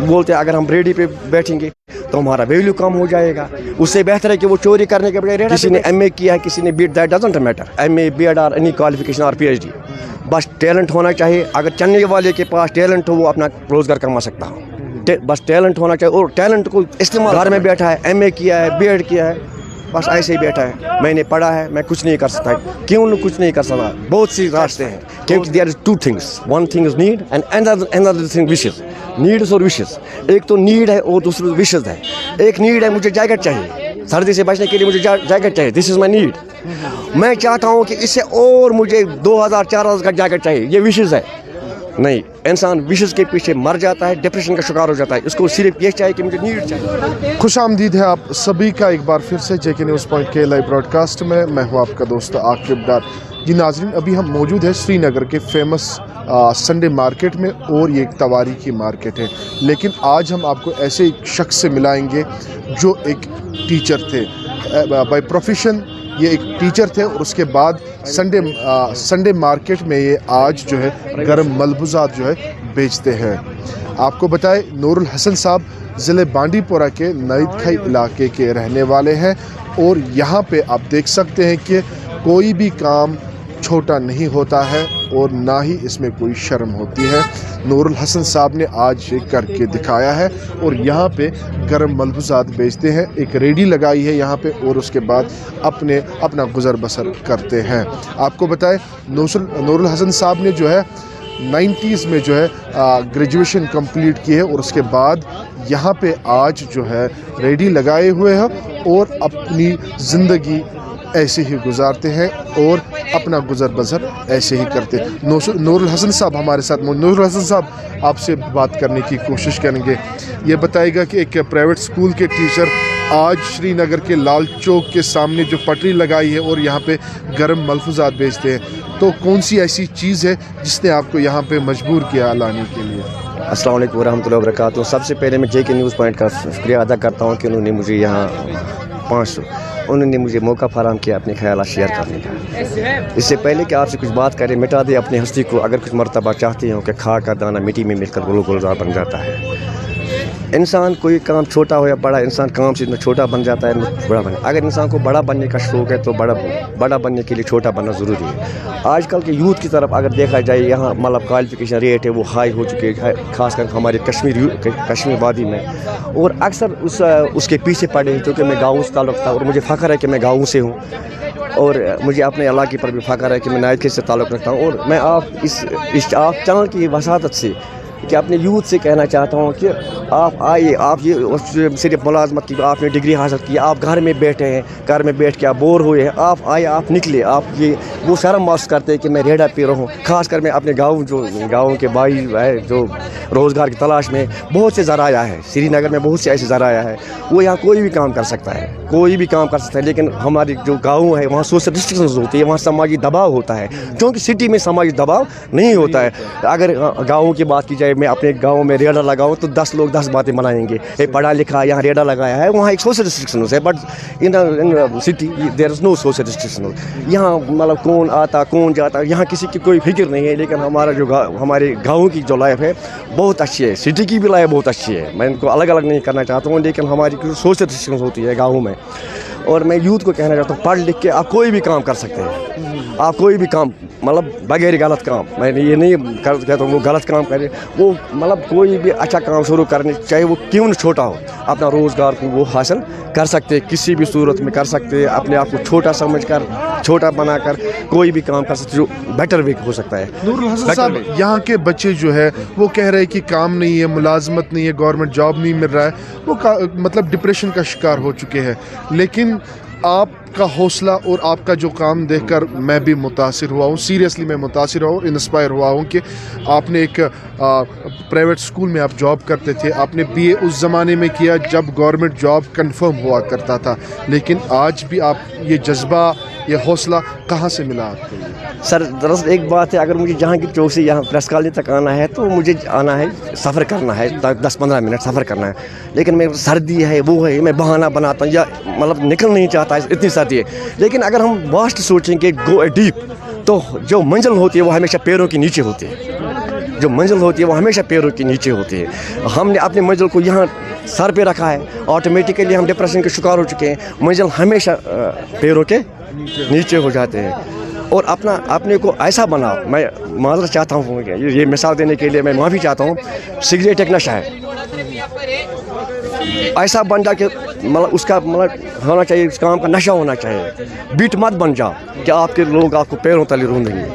बोलते हैं अगर हम रेडी पे बैठेंगे तो हमारा वैल्यू कम हो जाएगा. उससे बेहतर है कि वो चोरी करने के बजाय किसी ने MA किया है, किसी ने B.Ed, that doesn't matter. MA, B.Ed और एनी क्वालिफिकेशन और PhD, बस टैलेंट होना चाहिए. अगर चलने वाले के पास टैलेंट हो वो अपना रोजगार कमा सकता हो. बस टैलेंट होना चाहिए और टैलेंट को इस्तेमाल. घर में बैठा है, MA किया है, B.Ed किया है, बस ऐसे ही बैठा है, मैंने पढ़ा है, मैं कुछ नहीं कर सकता. क्यों कुछ नहीं कर सकता? बहुत सी रास्ते हैं, क्योंकि there is two things. One thing is need and another thing wishes. Needs और विशेस. एक तो नीड है और दूसरा विशेस है. एक नीड है, मुझे जैकेट चाहिए, सर्दी से बचने के लिए मुझे जैकेट चाहिए, दिस इज माई नीड. मैं चाहता हूँ कि इससे और मुझे 2000-4000 का जैकेट चाहिए, ये विशेस है. नहीं, इंसान विशेष के पीछे मर जाता है, डिप्रेशन का शिकार हो जाता है. इसको सिर्फ ये चाहिए कि मुझे नीड चाहिए. खुश आमदीद है आप सभी का एक बार फिर से JK न्यूज़ पॉइंट के लाइव ब्रॉडकास्ट में. मैं हूँ आपका दोस्त आकिब डार. जी नाज़रीन, अभी हम मौजूद हैं श्रीनगर के फेमस संडे मार्केट में और ये एक तवारी की मार्केट है. लेकिन आज हम आपको ऐसे एक शख्स से मिलाएंगे जो एक टीचर थे. बाय प्रोफेशन ये एक टीचर थे और उसके बाद संडे मार्केट में ये आज जो है गर्म मलबूजात जो है बेचते हैं. आपको बताएं, नूरुल हसन साहब ज़िले बांडीपोरा के नईदखाई इलाके के रहने वाले हैं और यहाँ पे आप देख सकते हैं कि कोई भी काम छोटा नहीं होता है और ना ही इसमें कोई शर्म होती है. नूरुल हसन साहब ने आज ये करके दिखाया है और यहाँ पे गर्म मलबूजात बेचते हैं. एक रेडी लगाई है यहाँ पे और उसके बाद अपना गुजर बसर करते हैं. आपको बताएं, नूरुल हसन साहब ने जो है 90s में जो है ग्रेजुएशन कंप्लीट की है और उसके बाद यहाँ पे आज जो है रेडी लगाए हुए हैं और अपनी ज़िंदगी ऐसे ही गुजारते हैं और अपना गुजर बसर ऐसे ही करते हैं. नूरुल हसन साहब हमारे साथ मौजूद. नूरुल हसन साहब, आपसे बात करने की कोशिश करेंगे. ये बताइएगा कि एक प्राइवेट स्कूल के टीचर आज श्रीनगर के लाल चौक के सामने जो पटरी लगाई है और यहाँ पे गर्म मलफूजात बेचते हैं, तो कौन सी ऐसी चीज़ है जिसने आपको यहाँ पे मजबूर किया लाने के लिए? अस्सलाम वालेकुम रहमतुल्लाहि व बरकातहू. सबसे पहले मैं JK न्यूज़ पॉइंट का शुक्रिया अदा करता हूँ कि उन्होंने मुझे यहाँ उन्होंने मुझे मौका फराहम किया अपने ख्याल शेयर करने का. इससे पहले कि आपसे कुछ बात करें, मिटा दे अपनी हस्ती को. अगर कुछ मर्तबा चाहते हो कि खाक का दाना मिट्टी में मिलकर गुलजार बन जाता है. इंसान कोई काम छोटा हो या बड़ा, इंसान काम से छोटा बन जाता है, बड़ा बने. अगर इंसान को बड़ा बनने का शौक़ है तो बड़ा बनने के लिए छोटा बनना ज़रूरी है. आजकल के यूथ की तरफ अगर देखा जाए, यहाँ मतलब क्वालिफिकेशन रेट है वो हाई हो चुके हैं, खासकर हमारे कश्मीर वादी में. और अक्सर उसके पीछे पड़े हैं, क्योंकि मैं गाँव से ताल्लुक़ था और मुझे फ़ख्र है कि मैं गाँव से हूँ और मुझे अपने इलाके पर भी फ़ख्र है कि मैं नाइदखाई से ताल्लुक़ रखता हूँ. और मैं आप चैनल की वसादत से कि अपने यूथ से कहना चाहता हूँ कि आप आइए. आप ये सिर्फ मुलाजमत की आपने डिग्री हासिल की, आप घर में बैठे हैं, घर में बैठ के आप बोर हुए हैं, आप आइए, आप निकले. आप ये वो शर्म महसूस करते हैं कि मैं रेड़ा पे रहूँ. खासकर मैं अपने गाँव के भाई है जो रोज़गार की तलाश में, बहुत से ज़राया है श्रीनगर में, बहुत से ऐसे ज़राया है. वो यहाँ कोई भी काम कर सकता है, कोई भी काम कर सकता है. लेकिन हमारे जो गाँव है वहाँ सोशल रिस्ट्रिक्शंस होती है, वहाँ समाजी दबाव होता है, क्योंकि सिटी में समाजी दबाव नहीं होता है. अगर गाँव की बात की जाए, मैं अपने गांव में रेडा लगाऊं तो 10 लोग 10 बातें बनाएंगे. ये पढ़ा लिखा यहाँ रेडा लगाया है, वहाँ एक सोशल रिस्ट्रिक्शन है. But in city there is no social restriction. यहाँ मतलब कौन आता कौन जाता, यहाँ किसी की कोई फिक्र नहीं है. लेकिन हमारे गाँव की जो लाइफ है बहुत अच्छी है, सिटी की भी लाइफ बहुत अच्छी है. मैं इनको अलग अलग नहीं करना चाहता हूँ, लेकिन हमारी सोशल रिस्ट्रिक्शन होती है गाँव में. और मैं यूथ को कहना चाहता हूँ, पढ़ लिख के आप कोई भी काम कर सकते हैं. आप कोई भी काम मतलब बगैर गलत काम, मैं ये नहीं कहता हूँ वो गलत काम करे, वो मतलब कोई भी अच्छा काम शुरू करने, चाहे वो क्यों न छोटा हो, अपना रोज़गार को वो हासिल कर सकते हैं, किसी भी सूरत में कर सकते हैं. अपने आप को छोटा समझकर, छोटा बनाकर कोई भी काम कर सकते जो बेटर वे हो सकता है. नूरुल हसन साहब, यहाँ के बच्चे जो है वो कह रहे हैं कि काम नहीं है, मुलाजमत नहीं है, गवर्नमेंट जॉब नहीं मिल रहा है, वो मतलब डिप्रेशन का शिकार हो चुके हैं. लेकिन आपका हौसला और आपका जो काम देखकर मैं भी मुतासिर हुआ हूँ. सीरियसली मैं मुतासिर हुआ हूँ, इंस्पायर हुआ हूँ कि आपने एक प्राइवेट स्कूल में आप जॉब करते थे, आपने BA उस ज़माने में किया जब गवर्नमेंट जॉब कंफर्म हुआ करता था. लेकिन आज भी आप ये जज्बा, ये हौसला कहाँ से मिला आपको? सर दरअसल एक बात है, अगर मुझे जहांगीर चौक से यहाँ प्रेस कॉलोनी तक आना है तो मुझे आना है, सफ़र करना है, 10-15 मिनट सफ़र करना है. लेकिन मैं सर्दी है वो है, मैं बहाना बनाता हूँ या मतलब निकल नहीं चाहता, इतनी सर्दी है. लेकिन अगर हम वास्ट सोचेंगे, गो डीप, तो जो मंजिल होती है वो हमेशा पैरों के नीचे होती है. जो मंजिल होती है वो हमेशा पैरों के नीचे होती है। हमने अपनी मंजिल को यहाँ सर पे रखा है, ऑटोमेटिकली हम डिप्रेशन के शिकार हो चुके हैं। मंजिल हमेशा पैरों के नीचे हो जाते हैं। और अपने को ऐसा बनाओ, मैं माजरत चाहता हूँ, ये मिसाल देने के लिए मैं माफ़ी चाहता हूँ, सिगरेट एक नशा है, ऐसा बन जा कि मतलब उसका मतलब होना चाहिए, उस काम का नशा होना चाहिए। बीट मत बन जाओ कि आपके लोग आपको पैरों तले रोंदेंगे।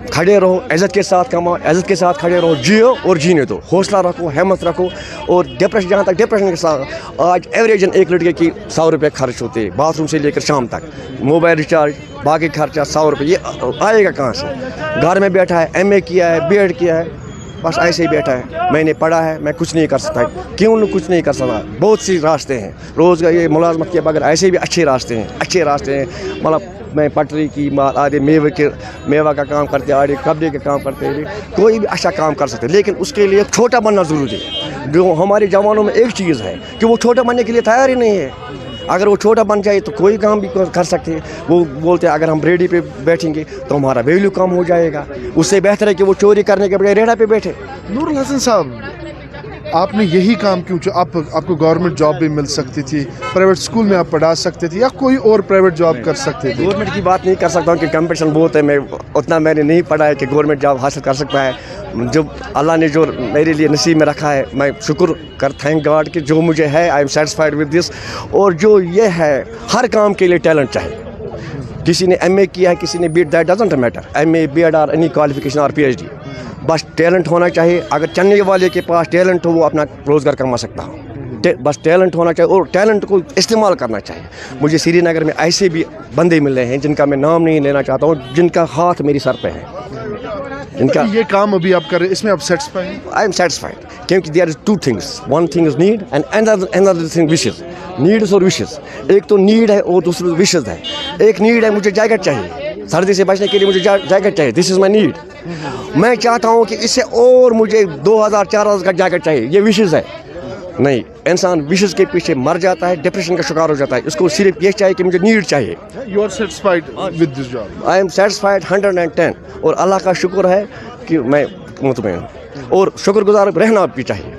खड़े रहो, इज़्ज़त के साथ कमाओ, इज़्ज़त के साथ खड़े रहो, जियो और जीने दो, हौसला रखो, हिम्मत रखो। और डिप्रेशन, जहाँ तक डिप्रेशन के साथ, आज एवरेजन एक लड़के की 100 रुपये खर्च होते हैं, बाथरूम से लेकर शाम तक, मोबाइल रिचार्ज, बाकी खर्चा 100 रुपये, ये आएगा कहाँ से? घर में बैठा है, MA किया है, BEd किया है, बस ऐसे ही बैठा है, मैंने पढ़ा है, मैं कुछ नहीं कर सकता। क्यों कुछ नहीं कर सकता? बहुत सी रास्ते हैं, रोज़गार ये मुलाजमत के बगैर ऐसे भी अच्छे रास्ते हैं। मतलब मैं पटरी की आधे मेवा का काम करते, आधे कपड़े का काम करते हैं, कोई भी अच्छा काम कर सकते हैं, लेकिन उसके लिए छोटा बनना ज़रूरी है। जो हमारे जवानों में एक चीज़ है कि वो छोटा बनने के लिए तैयार ही नहीं है। अगर वो छोटा बन जाए तो कोई काम भी कर सकते हैं। वो बोलते हैं अगर हम रेडी पे बैठेंगे तो हमारा वैल्यू कम हो जाएगा, उससे बेहतर है कि वो चोरी करने के बजाय रेड़ा पे बैठे। नूरुल हसन साहब, आपने यही काम क्यों चुना? आपको गवर्नमेंट जॉब भी मिल सकती थी, प्राइवेट स्कूल में आप पढ़ा सकते थे, या कोई और प्राइवेट जॉब कर सकते थे। गवर्नमेंट की बात नहीं कर सकता हूँ कि कंपटीशन बहुत है, मैं उतना मैंने नहीं पढ़ा है कि गवर्नमेंट जॉब हासिल कर सकता है। जो अल्लाह ने जो मेरे लिए नसीब में रखा है, मैं शुक्र कर, थैंक गॉड कि जो मुझे है, आई एम सेटिस्फाइड विद दिस। और जो ये है, हर काम के लिए टैलेंट चाहिए। किसी ने MA किया है, किसी ने BEd, that doesn't matter, MA, BEd और एनी क्वालिफिकेशन और PhD, बस टैलेंट होना चाहिए। अगर चलने वाले के पास टैलेंट हो वो अपना रोज़गार कमा सकता हो, बस टैलेंट होना चाहिए और टैलेंट को इस्तेमाल करना चाहिए। मुझे श्रीनगर में ऐसे भी बंदे मिल रहे हैं जिनका मैं नाम नहीं लेना चाहता हूँ, जिनका हाथ मेरी सर पे है, इनका ये काम अभी आप कर रहे हैं, इसमें आप सेटिस्फाइड हैं? आई एम सेटिस्फाइड, क्योंकि there is 2 things, one thing is need and another thing wishes. Needs और विशेस, एक तो नीड है और दूसरी विशेस है। एक नीड है, मुझे जैकेट चाहिए, सर्दी से बचने के लिए मुझे जैकेट चाहिए, दिस इज़ माई नीड। मैं चाहता हूँ कि इससे और मुझे 2000-4000 का जैकेट चाहिए, ये विशेस है। नहीं, इंसान विशेस के पीछे मर जाता है, डिप्रेशन का शिकार हो जाता है। इसको सिर्फ ये चाहिए कि मुझे नीड चाहिए। You are satisfied with this job? I am satisfied 110, और अल्लाह का शुक्र है कि मैं मुतमईन हूँ, और शुक्रगुजार रहना भी चाहिए।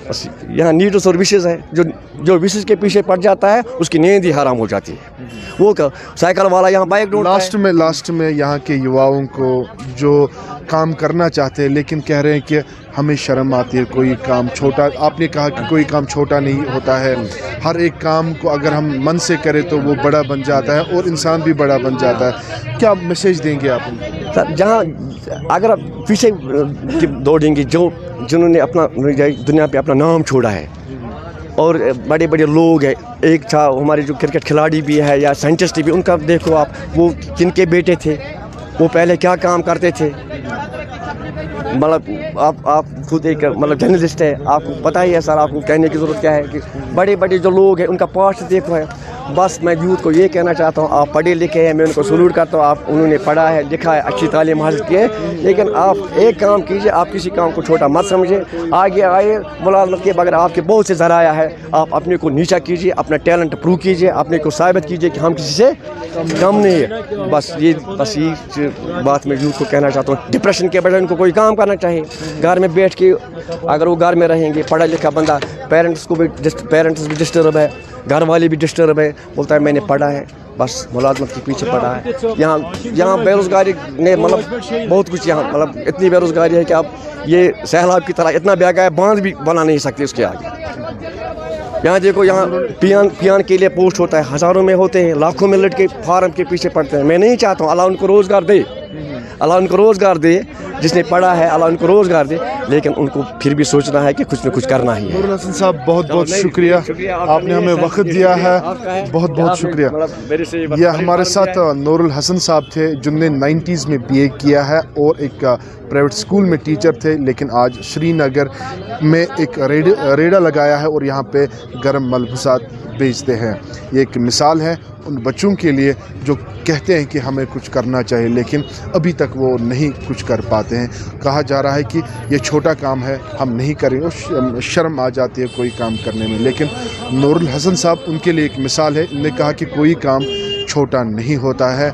बस यहाँ नीड्स और विशेस है, जो विशेस के पीछे पड़ जाता है उसकी नींद ही हराम हो जाती है। वो क्या, साइकिल वाला यहाँ बाइक ढूंढता है। लास्ट में यहाँ के युवाओं को जो काम करना चाहते हैं लेकिन कह रहे हैं कि हमें शर्म आती है, कोई काम छोटा, आपने कहा कि कोई काम छोटा नहीं होता है, हर एक काम को अगर हम मन से करें तो वो बड़ा बन जाता है और इंसान भी बड़ा बन जाता है। क्या मैसेज देंगे आप? सर, जहाँ अगर आप पीछे दौड़ेंगे, जिन्होंने अपना दुनिया पे अपना नाम छोड़ा है, और बड़े बड़े लोग हैं, एक था हमारे जो क्रिकेट खिलाड़ी भी है या साइंटिस्ट भी, उनका देखो आप, वो किनके बेटे थे, वो पहले क्या काम करते थे। मतलब आप खुद एक मतलब जर्नलिस्ट है, आपको पता ही है सर, आपको कहने की ज़रूरत क्या है कि बड़े बड़े जो लोग हैं उनका पास्ट देखो है। बस मैं यूथ को ये कहना चाहता हूँ, आप पढ़े लिखे हैं, मैं उनको सलूट करता हूँ, आप उन्होंने पढ़ा है, लिखा है, अच्छी तालीम हासिल की है, लेकिन आप एक काम कीजिए, आप किसी काम को छोटा मत समझिए, आगे आए, मुलाजमत के बगैर आपके बहुत से ज़राया है, आप अपने को नीचा कीजिए, अपना टैलेंट प्रूव कीजिए, अपने को साबित कीजिए कि हम किसी से कम नहीं है। बस ये बात मैं यूथ को कहना चाहता हूँ। डिप्रेशन के बजाय उनको कोई काम करना चाहिए। घर में बैठ के अगर वो घर में रहेंगे, पढ़ा लिखा बंदा, पेरेंट्स भी डिस्टर्ब है, घर वाले भी डिस्टर्ब है, बोलता है मैंने पढ़ा है, बस मुलाजमत के पीछे पड़ा है। यहाँ बेरोज़गारी ने मतलब बहुत कुछ, यहाँ मतलब इतनी बेरोज़गारी है कि आप ये सैलाब की तरह इतना बह है, बांध भी बना नहीं सकते उसके आगे। यहाँ देखो, यहाँ पियान के लिए पोस्ट होता है, हज़ारों में होते हैं, लाखों में लड़के फार्म के पीछे पड़ते हैं। मैं नहीं चाहता हूँ, अल्लाह उनको रोज़गार दे, अल्लाह उनको रोज़गार दे, जिसने पढ़ा है अल्लाह उनको रोज़गार दे, लेकिन उनको फिर भी सोचना है कि कुछ न कुछ करना ही है। नूरुल हसन साहब, बहुत बहुत शुक्रिया, आपने हमें वक्त दिया है, बहुत बहुत शुक्रिया। यह हमारे साथ नूरुल हसन साहब थे, जिनने 90s में BA किया है और एक प्राइवेट स्कूल में टीचर थे, लेकिन आज श्रीनगर में एक रेड़ा लगाया है और यहाँ पे गर्म मलबूसात बेचते हैं। ये एक मिसाल है उन बच्चों के लिए जो कहते हैं कि हमें कुछ करना चाहिए, लेकिन अभी तक वो नहीं कुछ कर पाते हैं। कहा जा रहा है कि ये छोटा काम है, हम नहीं करेंगे, और शर्म आ जाती है कोई काम करने में, लेकिन नूरुल हसन साहब उनके लिए एक मिसाल है। इन्होंने कहा कि कोई काम چھوٹا نہیں ہوتا ہے.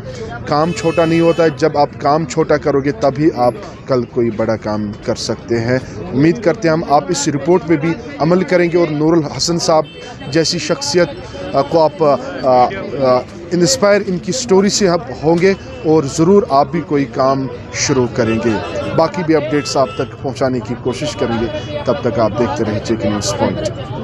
کام چھوٹا نہیں ہوتا ہے. جب آپ کام چھوٹا کرو گے تبھی آپ کل کوئی بڑا کام کر سکتے ہیں. امید کرتے ہیں ہم آپ اس رپورٹ پہ بھی عمل کریں گے اور نور الحسن صاحب جیسی شخصیت کو آپ انسپائر ان کی سٹوری سے ہوں گے اور ضرور آپ بھی کوئی کام شروع کریں گے. باقی بھی اپڈیٹس آپ تک پہنچانے کی کوشش کریں گے. تب تک آپ دیکھتے رہیں JK نیوز پوائنٹ.